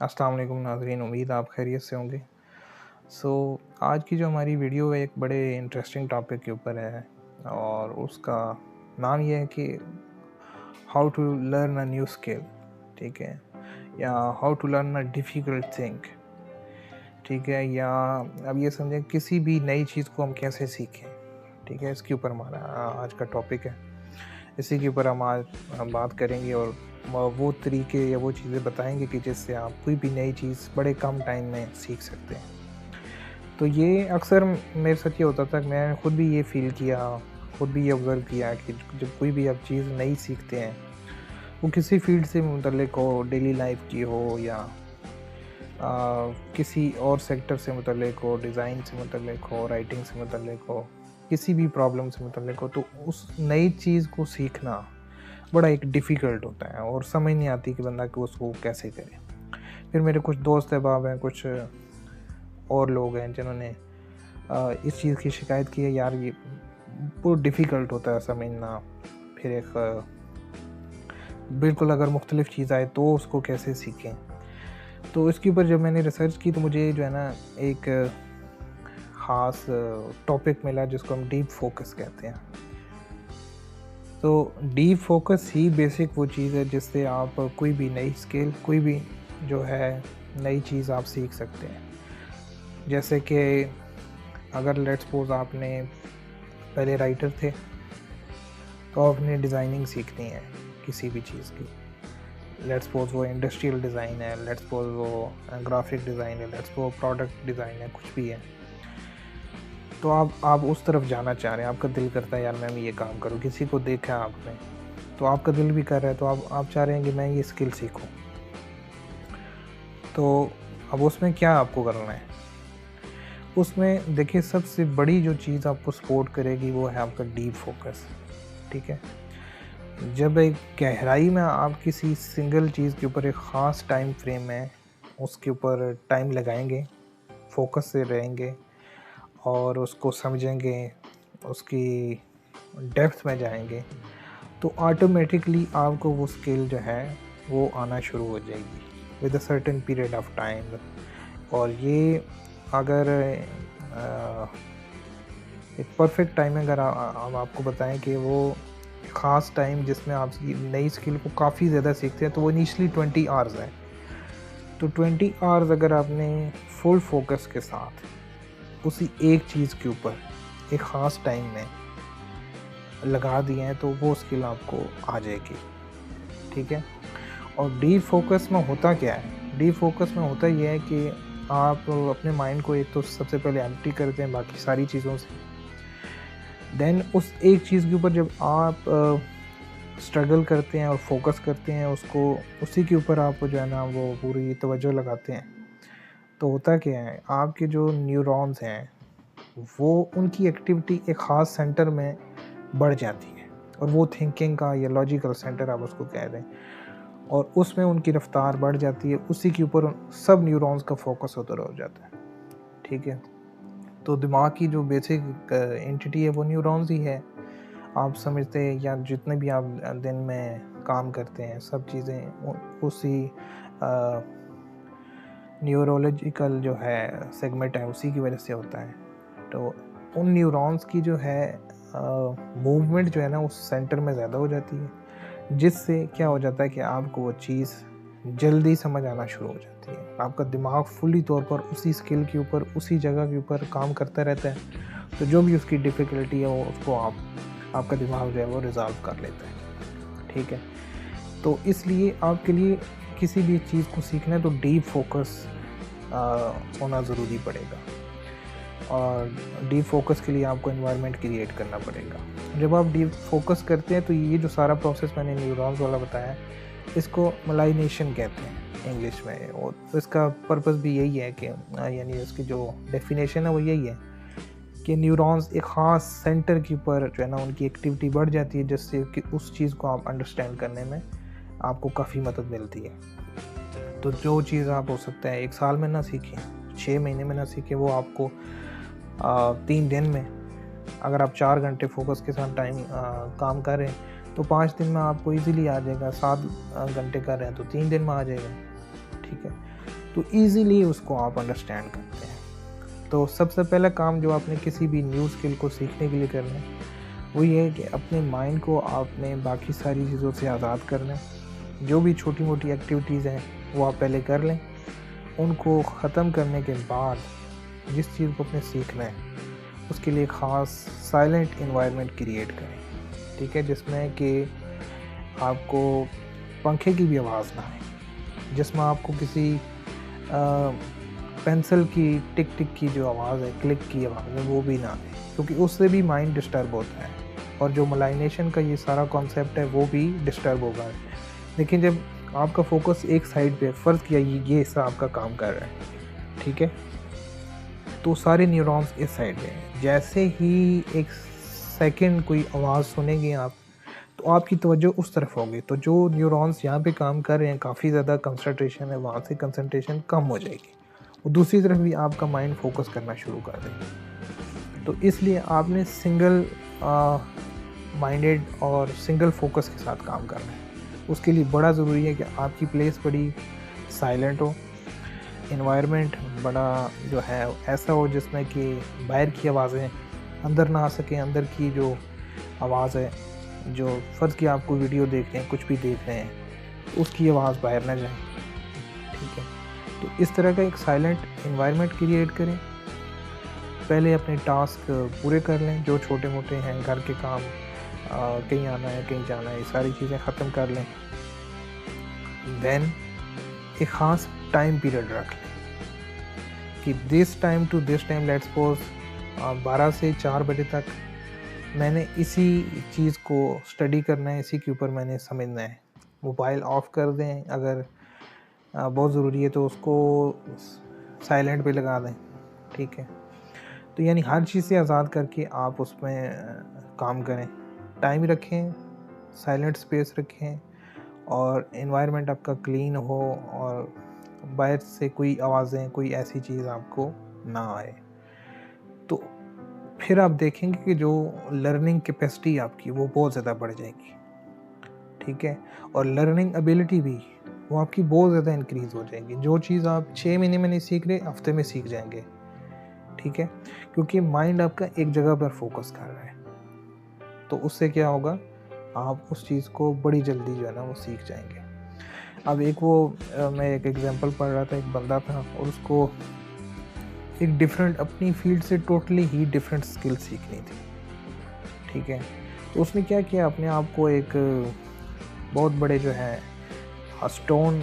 अस्सलाम वालेकुम नाज़रीन, उम्मीद आप खैरियत से होंगे। आज की जो हमारी वीडियो है एक बड़े इंटरेस्टिंग टॉपिक के ऊपर है और उसका नाम ये है कि how to learn a new skill, ठीक है? या how to learn a difficult thing, ठीक है? या अब ये समझें किसी भी नई चीज़ को हम कैसे सीखें, ठीक है? इसके ऊपर हमारा आज का टॉपिक है। इसी के ऊपर हम बात करेंगे और वो तरीके या वो चीज़ें बताएँगे कि जिससे आप कोई भी नई चीज़ बड़े कम टाइम में सीख सकते हैं। तो ये अक्सर मेरे साथ ये होता था कि मैं खुद भी ये फ़ील किया, खुद भी ये ऑब्ज़र्व किया कि जब कोई भी आप चीज़ नई सीखते हैं, वो किसी फ़ील्ड से मुतल्लिक हो, डेली लाइफ़ की हो या किसी और सेक्टर से मुतल्लिक हो, डिज़ाइन से मुतल्लिक हो, राइटिंग से मुतल्लिक हो, किसी भी प्रॉब्लम से मुतल्लिक हो, तो उस नई चीज़ को सीखना बड़ा एक डिफ़िकल्ट होता है और समझ नहीं आती कि बंदा कि उसको कैसे करे। फिर मेरे कुछ दोस्त अहबाब हैं, कुछ और लोग हैं जिन्होंने इस चीज़ की शिकायत की है, यार ये बहुत डिफ़िकल्ट होता है समझना। फिर एक बिल्कुल अगर मुख्तलिफ़ चीज़ आए तो उसको कैसे सीखें। तो इसके ऊपर जब मैंने रिसर्च की तो मुझे जो है ना एक ख़ास टॉपिक मिला जिसको हम डीप फ़ोकस कहते हैं। तो डीप फ़ोकस ही बेसिक वो चीज़ है जिससे आप कोई भी नई स्किल, कोई भी जो है नई चीज़ आप सीख सकते हैं। जैसे कि अगर लेट्स सपोज़ आपने पहले राइटर थे, तो आपने डिज़ाइनिंग सीखनी है किसी भी चीज़ की। लेट्स सपोज़ वो इंडस्ट्रियल डिज़ाइन है, लेट्स सपोज़ वो ग्राफ़िक डिज़ाइन है, लेट्स सपोज़ प्रोडक्ट डिज़ाइन है, कुछ भी है। तो आप उस तरफ जाना चाह रहे हैं, आपका दिल करता है यार मैं भी ये काम करूँ, किसी को देखा है आपने, तो आपका दिल भी कर रहा है, तो आप चाह रहे हैं कि मैं ये स्किल सीखूँ। तो अब उसमें क्या आपको करना है? उसमें देखिए सबसे बड़ी जो चीज़ आपको सपोर्ट करेगी वो है आपका डीप फ़ोकस, ठीक है? जब एक गहराई में आप किसी सिंगल चीज़ के ऊपर एक ख़ास टाइम फ्रेम में उसके ऊपर टाइम लगाएँगे, फ़ोकस से रहेंगे और उसको समझेंगे, उसकी डेप्थ में जाएँगे, तो ऑटोमेटिकली आपको वो स्किल जो है वो आना शुरू हो जाएगी with a certain period of time. और ये अगर एक परफेक्ट टाइम अगर हम आपको बताएं कि वो ख़ास टाइम जिसमें आप नई स्किल को काफ़ी ज़्यादा सीखते हैं तो वो इनिशियली 20 आवर्स है। तो 20 आवर्स अगर आपने फुल फोकस के साथ उसी एक चीज़ के ऊपर एक ख़ास टाइम में लगा दिए हैं तो वो स्किल आपको आ जाएगी, ठीक है? और डीप फोकस में होता क्या है? डीप फोकस में होता ये है कि आप अपने माइंड को एक तो सबसे पहले एम्प्टी करते हैं बाकी सारी चीज़ों से। देन उस एक चीज़ के ऊपर जब आप स्ट्रगल करते हैं और फोकस करते हैं उसको, उसी के ऊपर आप जो है ना वो पूरी तवज्जो लगाते हैं, तो होता क्या है आपके जो न्यूरॉन्स हैं वो उनकी एक्टिविटी एक ख़ास सेंटर में बढ़ जाती है और वो थिंकिंग का या लॉजिकल सेंटर आप उसको कह दें, और उसमें उनकी रफ्तार बढ़ जाती है, उसी के ऊपर सब न्यूरॉन्स का फोकस उधर हो जाता है, ठीक है? तो दिमाग की जो बेसिक एंटिटी है वो न्यूरॉन्स ही है। आप समझते हैं या जितने भी आप दिन में काम करते हैं सब चीज़ें उसी न्यूरोलॉजिकल जो है सेगमेंट है उसी की वजह से होता है। तो उन न्यूरॉन्स की जो है मूवमेंट जो है ना उस सेंटर में ज़्यादा हो जाती है, जिससे क्या हो जाता है कि आपको वो चीज़ जल्दी समझ आना शुरू हो जाती है। आपका दिमाग फुल्ली तौर पर उसी स्किल के ऊपर, उसी जगह के ऊपर काम करता रहता है, तो जो भी उसकी डिफ़िकल्टी है वो उसको आपका दिमाग जो है वो रिज़ॉल्व कर लेता है, ठीक है? तो इसलिए आपके लिए किसी भी चीज़ को सीखना है तो डीप फोकस होना ज़रूरी पड़ेगा और डीप फोकस के लिए आपको एनवायरनमेंट क्रिएट करना पड़ेगा। जब आप डीप फोकस करते हैं तो ये जो सारा प्रोसेस मैंने न्यूरॉन्स वाला बताया, इसको मलाइनेशन कहते हैं इंग्लिश में, और इसका पर्पस भी यही है कि यानी उसकी जो डेफिनेशन है वो यही है कि न्यूरॉन्स एक ख़ास सेंटर के ऊपर जो है ना उनकी एक्टिविटी बढ़ जाती है, जिससे कि उस चीज़ को आप अंडरस्टैंड करने में आपको काफ़ी मदद मिलती है। तो जो चीज़ आप हो सकता है 1 साल में ना सीखें, 6 महीने में ना सीखें, वो आपको 3 दिन में, अगर आप 4 घंटे फ़ोकस के साथ काम कर रहे हैं तो 5 दिन में आपको ईज़िली आ जाएगा। 7 घंटे कर रहे हैं तो 3 दिन में आ जाएगा, ठीक है? तो ईज़िली उसको आप अंडरस्टैंड करते हैं। तो सबसे पहला काम जो आपने किसी भी न्यू स्किल को सीखने के लिए करना है, वो ये है कि अपने माइंड को आपने बाकी सारी चीज़ों से आज़ाद करना है। जो भी छोटी-मोटी एक्टिविटीज़ हैं, वो आप पहले कर लें। उनको ख़त्म करने के बाद जिस चीज़ को आपने सीखना है, उसके लिए ख़ास साइलेंट एनवायरनमेंट क्रिएट करें, ठीक है? जिसमें कि आपको पंखे की भी आवाज़ ना आए, जिसमें आपको किसी पेंसिल की टिक-टिक की जो आवाज़ है, क्लिक की आवाज़ है, वो भी ना आए, क्योंकि उससे भी माइंड डिस्टर्ब होता है और जो मलाइनेशन का ये सारा कॉन्सेप्ट है, वो भी डिस्टर्ब होगा। लेकिन जब आपका फ़ोकस एक साइड पे, फ़र्ज़ किया ये हिस्सा आपका काम कर रहा है, ठीक है? तो सारे न्यूरॉन्स इस साइड पे हैं। जैसे ही एक सेकंड कोई आवाज़ सुनेंगे आप, तो आपकी तवज्जो उस तरफ होगी। तो जो न्यूरॉन्स यहाँ पे काम कर रहे हैं, काफ़ी ज़्यादा कंसंट्रेशन है, वहाँ से कंसंट्रेशन कम हो जाएगी। और दूसरी तरफ भी आपका माइंड फोकस करना शुरू कर देगा। तो इसलिए आपने सिंगल माइंडेड और सिंगल फोकस के साथ काम करना है। उसके लिए बड़ा ज़रूरी है कि आपकी प्लेस बड़ी साइलेंट हो, एनवायरनमेंट बड़ा जो है ऐसा हो जिसमें कि बाहर की आवाज़ें अंदर ना आ सकें। अंदर की जो आवाज़ है, जो फ़र्ज़ किया आप कोई वीडियो देख रहे हैं, कुछ भी देख रहे हैं, तो उसकी आवाज़ बाहर ना जाए, ठीक है? तो इस तरह का एक साइलेंट एनवायरनमेंट क्रिएट करें। पहले अपने टास्क पूरे कर लें, जो छोटे-मोटे हैं, घर के काम, कहीं आना है, कहीं जाना है, ये सारी चीज़ें ख़त्म कर लें। देन एक ख़ास टाइम पीरियड रख लें कि this time to this time, let's suppose 12 से 4 बजे तक मैंने इसी चीज़ को स्टडी करना है, इसी के ऊपर मैंने समझना है। मोबाइल ऑफ़ कर दें, अगर बहुत ज़रूरी है तो उसको साइलेंट पे लगा दें, ठीक है? तो यानी हर चीज़ से आज़ाद करके आप उसमें काम करें। टाइम रखें, साइलेंट स्पेस रखें और एनवायरनमेंट आपका क्लीन हो और बाहर से कोई आवाज़ें, कोई ऐसी चीज़ आपको ना आए। तो फिर आप देखेंगे कि जो लर्निंग कैपेसिटी आपकी वो बहुत ज़्यादा बढ़ जाएगी, ठीक है? और लर्निंग एबिलिटी भी वो आपकी बहुत ज़्यादा इंक्रीज़ हो जाएगी। जो चीज़ आप 6 महीने में नहीं सीख रहे, हफ़्ते में सीख जाएँगे, ठीक है? क्योंकि माइंड आपका एक जगह पर फोकस कर रहा है। तो उससे क्या होगा, आप उस चीज़ को बड़ी जल्दी जो है ना वो सीख जाएँगे। अब एक मैं एक एग्ज़ाम्पल पढ़ रहा था, एक बंदा था और उसको एक डिफरेंट अपनी फ़ील्ड से टोटली ही डिफरेंट स्किल सीखनी थी, ठीक है? तो उसने क्या किया, अपने आप को एक बहुत बड़े जो है स्टोन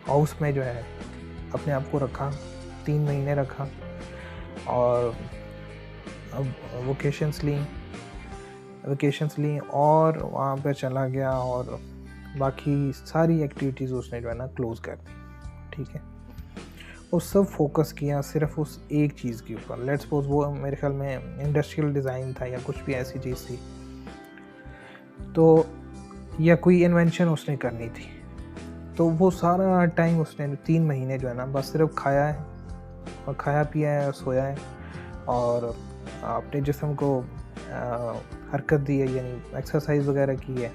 हाउस में जो है अपने आप को रखा, 3 महीने रखा और अब वकेशंस ली और वहाँ पे चला गया और बाकी सारी एक्टिविटीज़ उसने जो है ना क्लोज़ कर दी, ठीक है? और सब फोकस किया सिर्फ उस एक चीज़ के ऊपर। लेट्स सपोज़ वो मेरे ख़्याल में इंडस्ट्रियल डिज़ाइन था या कुछ भी ऐसी चीज़ थी, तो या कोई इन्वेंशन उसने करनी थी। तो वो सारा टाइम उसने 3 महीने जो है ना बस सिर्फ खाया है और खाया पिया है और सोया है और अपने जिस्म को हरकत दी है, यानी एक्सरसाइज वगैरह की है।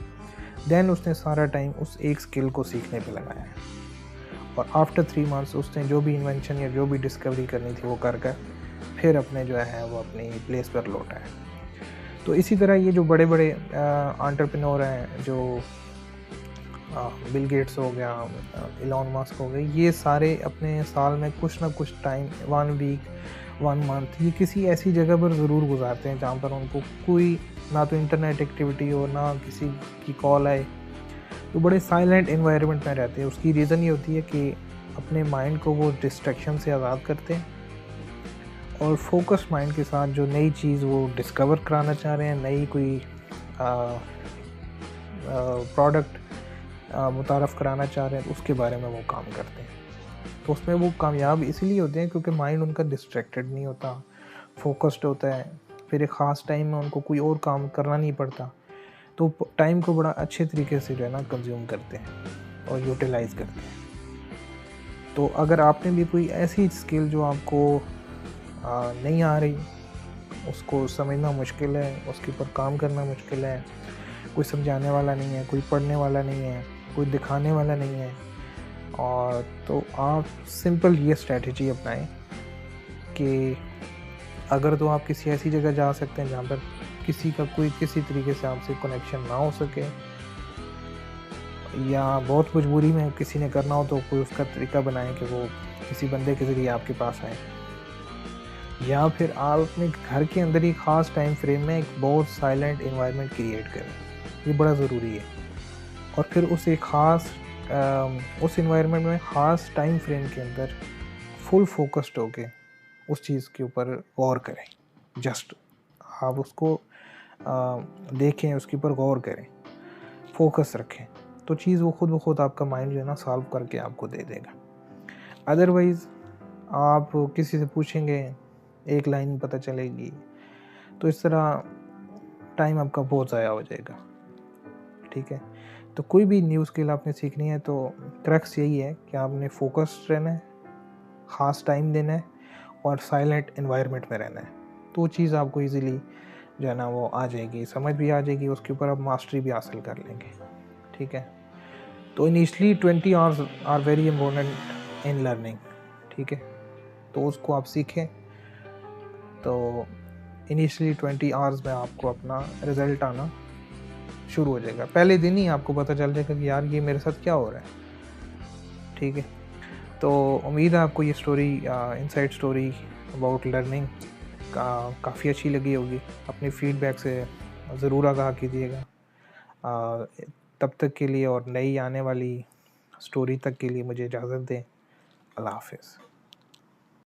देन उसने सारा टाइम उस एक स्किल को सीखने पे लगाया है और आफ्टर 3 मंथ्स उसने जो भी इन्वेंशन या जो भी डिस्कवरी करनी थी वो कर फिर अपने जो है वो अपनी प्लेस पर लौटा है। तो इसी तरह ये जो बड़े बड़े एंटरप्रेन्योर हैं, जो बिल गेट्स हो गया, इलॉन मस्क हो गए, ये सारे अपने साल में कुछ ना कुछ टाइम, 1 वीक 1 मंथ, ये किसी ऐसी जगह पर ज़रूर गुजारते हैं जहाँ पर उनको कोई ना तो इंटरनेट एक्टिविटी हो, ना किसी की कॉल आए। तो बड़े साइलेंट एनवायरनमेंट में रहते हैं। उसकी रीज़न ये होती है कि अपने माइंड को वो डिस्ट्रैक्शन से आज़ाद करते हैं और फोकस माइंड के साथ जो नई चीज़ वो डिस्कवर कराना चाह रहे हैं, नई कोई प्रोडक्ट मुतारफ़ कराना चाह रहे हैं, तो उसके बारे में वो काम करते हैं। तो उसमें वो कामयाब इसलिए होते हैं क्योंकि माइंड उनका डिस्ट्रैक्टेड नहीं होता, फोकस्ड होता है। फिर एक ख़ास टाइम में उनको कोई और काम करना नहीं पड़ता, तो टाइम को बड़ा अच्छे तरीके से जो है ना कंज्यूम करते हैं और यूटिलाइज़ करते हैं। तो अगर आपने भी कोई ऐसी स्किल जो आपको नहीं आ रही, उसको समझना मुश्किल है, उसके ऊपर काम करना मुश्किल है, कोई समझाने वाला नहीं है, कोई पढ़ने वाला नहीं है, कोई दिखाने वाला नहीं है, और तो आप सिंपल ये स्ट्रैटेजी अपनाएं कि अगर तो आप किसी ऐसी जगह जा सकते हैं जहाँ पर किसी का कोई किसी तरीके से आपसे कनेक्शन ना हो सके, या बहुत मजबूरी में किसी ने करना हो तो कोई उसका तरीका बनाएं कि वो किसी बंदे के ज़रिए आपके पास आए, या फिर आप अपने घर के अंदर ही ख़ास टाइम फ्रेम में एक बहुत साइलेंट एनवायरनमेंट क्रिएट करें। ये बड़ा ज़रूरी है। और फिर उस एक ख़ास उस एनवायरनमेंट में ख़ास टाइम फ्रेम के अंदर फुल फोकस्ड होके उस चीज़ के ऊपर गौर करें। जस्ट आप उसको देखें, उसके ऊपर गौर करें, फोकस रखें, तो चीज़ वो खुद ब खुद आपका माइंड जो है ना सॉल्व करके आपको दे देगा। अदरवाइज़ आप किसी से पूछेंगे, एक लाइन पता चलेगी, तो इस तरह टाइम आपका बहुत ज़ाया हो जाएगा। ठीक है? तो कोई भी न्यू स्किल आपने सीखनी है तो क्रक्स यही है कि आपने फोकस्ड रहना है, ख़ास टाइम देना है और साइलेंट एनवायरनमेंट में रहना है। तो वो चीज़ आपको ईज़िली जो है ना वो आ जाएगी, समझ भी आ जाएगी, उसके ऊपर आप मास्टरी भी हासिल कर लेंगे। ठीक है? तो initially 20 hours are very important in learning. ठीक है? तो उसको आप सीखें। तो इनिशियली 20 आवर्स में आपको अपना रिज़ल्ट आना शुरू हो जाएगा। पहले दिन ही आपको पता चल जाएगा कि यार ये मेरे साथ क्या हो रहा है। ठीक है? तो उम्मीद है आपको ये story inside story about learning काफ़ी अच्छी लगी होगी। अपनी फीडबैक से ज़रूर आगाह कीजिएगा। तब तक के लिए और नई आने वाली स्टोरी तक के लिए मुझे इजाज़त दें। अल्लाह हाफ़िज़।